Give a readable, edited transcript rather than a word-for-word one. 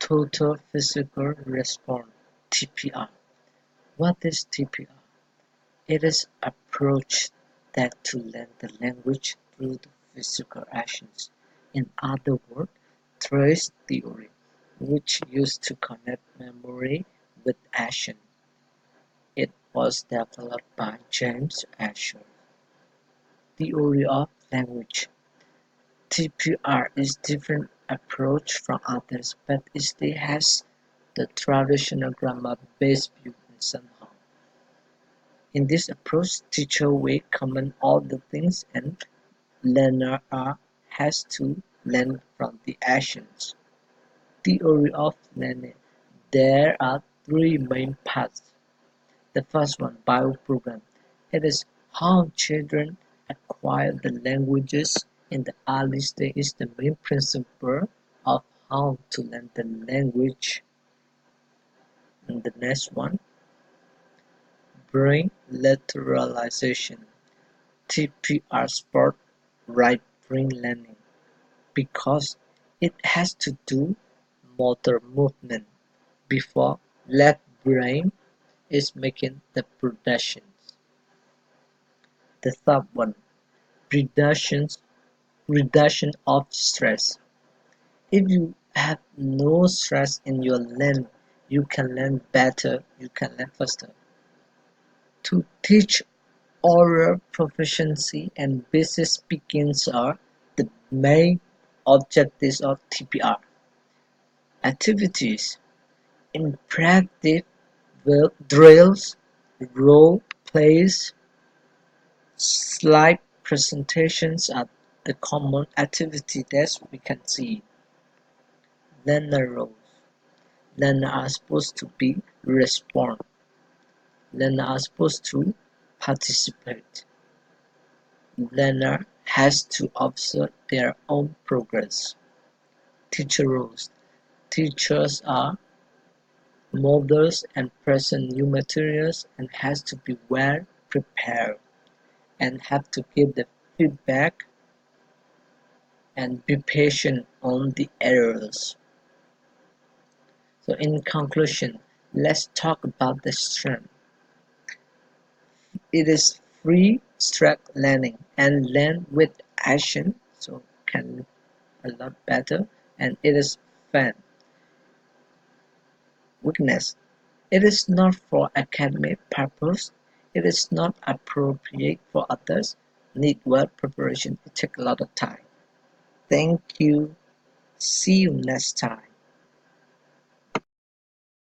Total Physical Response (TPR). What is TPR? It is approach that to learn the language through the physical actions. In other words, trace theory, which used to connect memory with action. It was developed by James Asher. Theory of language. TPR is different approach from others, but it still has the traditional grammar-based view somehow. In this approach, teacher will comment all the things and learner has to learn from the actions. Theory of learning. There are three main parts. The first one, bioprogram. It is how children acquire the languages in the early stage is the main principle of how to learn the language. And the next one, brain lateralization. TPR sport right brain learning because it has to do motor movement before left brain is making the productions. The third one, reduction of stress. If you have no stress in your learn, you can learn better, you can learn faster. To teach oral proficiency and basic speaking are the main objectives of TPR. Activities, interactive drills, role plays, slide presentations are the common activity that we can see. Learner roles. Learners are supposed to be respond. Learners are supposed to participate. Learner has to observe their own progress. Teacher roles. Teachers are models and present new materials and has to be well prepared and have to give the feedback and be patient on the errors. So in conclusion, let's talk about the strength. It is free abstract learning and learn with action, so can a lot better, and it is fun. Weakness. It is not for academic purpose. It is not appropriate for others. Need word preparation. It takes a lot of time. Thank you. See you next time.